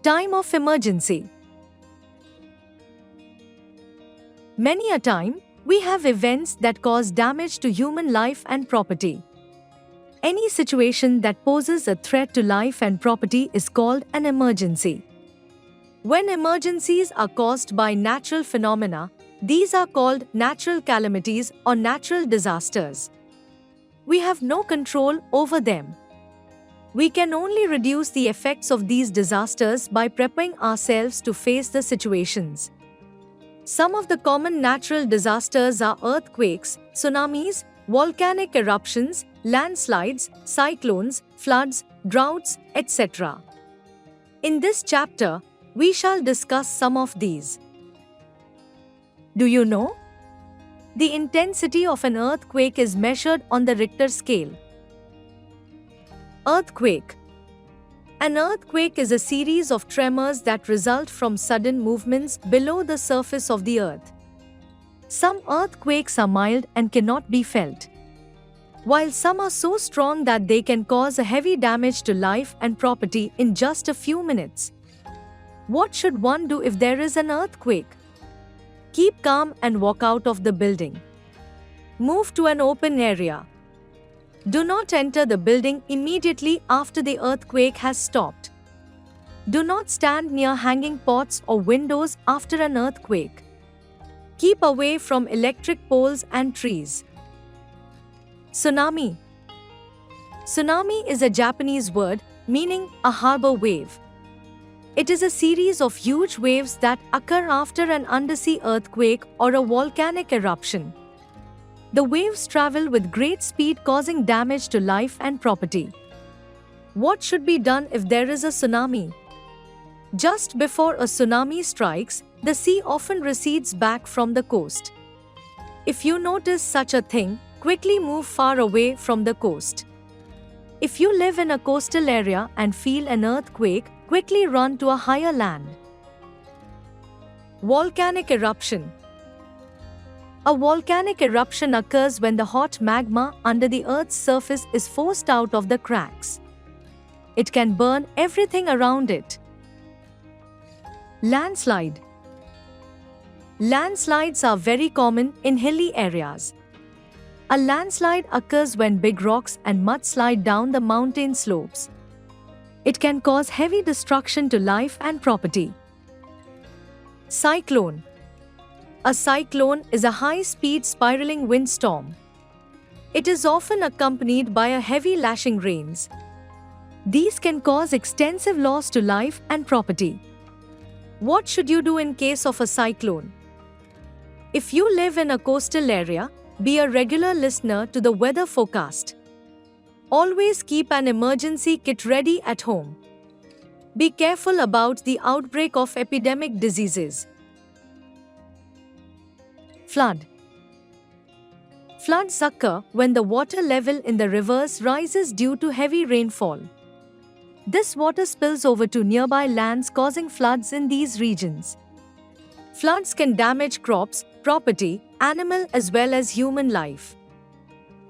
Time of emergency. Many a time, we have events that cause damage to human life and property. Any situation that poses a threat to life and property is called an emergency. When emergencies are caused by natural phenomena, these are called natural calamities or natural disasters. We have no control over them. We can only reduce the effects of these disasters by preparing ourselves to face the situations. Some of the common natural disasters are earthquakes, tsunamis, volcanic eruptions, landslides, cyclones, floods, droughts, etc. In this chapter, we shall discuss some of these. Do you know? The intensity of an earthquake is measured on the Richter scale. Earthquake. An earthquake is a series of tremors that result from sudden movements below the surface of the earth. Some earthquakes are mild and cannot be felt, while some are so strong that they can cause a heavy damage to life and property in just a few minutes. What should one do if there is an earthquake? Keep calm and walk out of the building. Move to an open area. Do not enter the building immediately after the earthquake has stopped. Do not stand near hanging pots or windows after an earthquake. Keep away from electric poles and trees. Tsunami. Tsunami is a Japanese word meaning a harbor wave. It is a series of huge waves that occur after an undersea earthquake or a volcanic eruption. The waves travel with great speed, causing damage to life and property. What should be done if there is a tsunami? Just before a tsunami strikes, the sea often recedes back from the coast. If you notice such a thing, quickly move far away from the coast. If you live in a coastal area and feel an earthquake, quickly run to a higher land. Volcanic eruption. A volcanic eruption occurs when the hot magma under the Earth's surface is forced out of the cracks. It can burn everything around it. Landslide. Landslides are very common in hilly areas. A landslide occurs when big rocks and mud slide down the mountain slopes. It can cause heavy destruction to life and property. Cyclone. A cyclone is a high-speed spiraling windstorm. It is often accompanied by a heavy lashing rains. These can cause extensive loss to life and property. What should you do in case of a cyclone? If you live in a coastal area, be a regular listener to the weather forecast. Always keep an emergency kit ready at home. Be careful about the outbreak of epidemic diseases. Flood. Floods occur when the water level in the rivers rises due to heavy rainfall. This water spills over to nearby lands, causing floods in these regions. Floods can damage crops, property, animal as well as human life.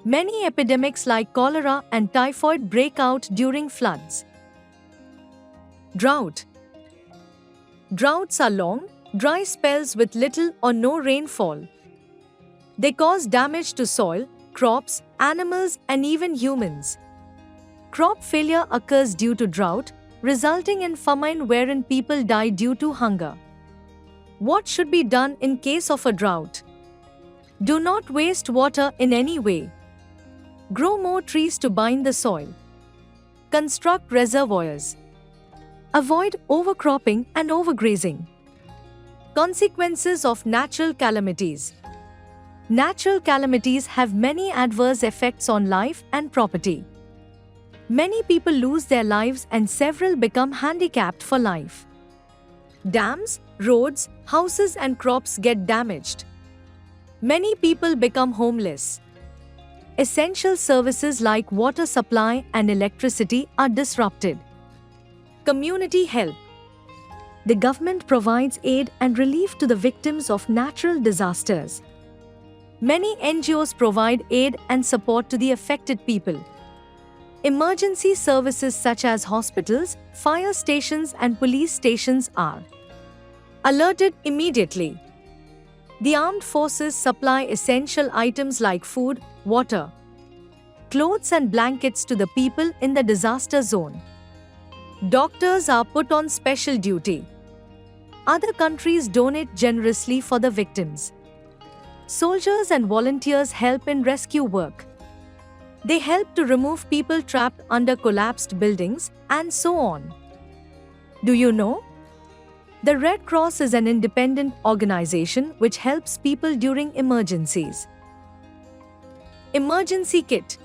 Many epidemics like cholera and typhoid break out during floods. Drought. Droughts are long, dry spells with little or no rainfall. They cause damage to soil, crops, animals, and even humans. Crop failure occurs due to drought, resulting in famine wherein people die due to hunger. What should be done in case of a drought? Do not waste water in any way. Grow more trees to bind the soil. Construct reservoirs. Avoid overcropping and overgrazing. Consequences of natural calamities. Natural calamities have many adverse effects on life and property. Many people lose their lives and several become handicapped for life. Dams, roads, houses and crops get damaged. Many people become homeless. Essential services like water supply and electricity are disrupted. Community help. The government provides aid and relief to the victims of natural disasters. Many NGOs provide aid and support to the affected people. Emergency services such as hospitals, fire stations, and police stations are alerted immediately. The armed forces supply essential items like food, water, clothes, and blankets to the people in the disaster zone. Doctors are put on special duty. Other countries donate generously for the victims. Soldiers and volunteers help in rescue work. They help to remove people trapped under collapsed buildings, and so on. Do you know? The Red Cross is an independent organization which helps people during emergencies. Emergency kit.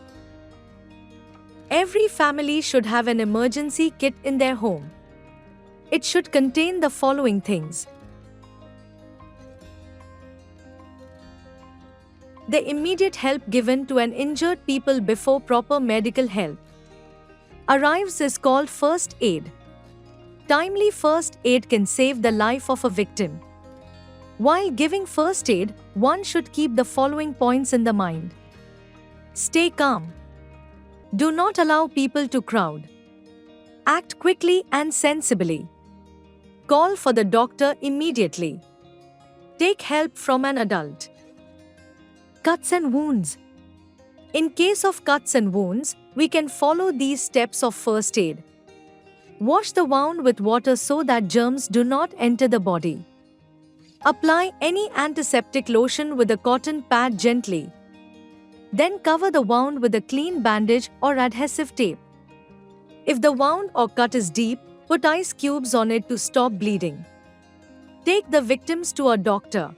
Every family should have an emergency kit in their home. It should contain the following things: the immediate help given to an injured people before proper medical help arrives is called first aid. Timely first aid can save the life of a victim. While giving first aid, one should keep the following points in the mind. Stay calm. Do not allow people to crowd. Act quickly and sensibly. Call for the doctor immediately. Take help from an adult. Cuts and wounds. In case of cuts and wounds, we can follow these steps of first aid. Wash the wound with water so that germs do not enter the body. Apply any antiseptic lotion with a cotton pad gently. Then cover the wound with a clean bandage or adhesive tape. If the wound or cut is deep, put ice cubes on it to stop bleeding. Take the victims to a doctor.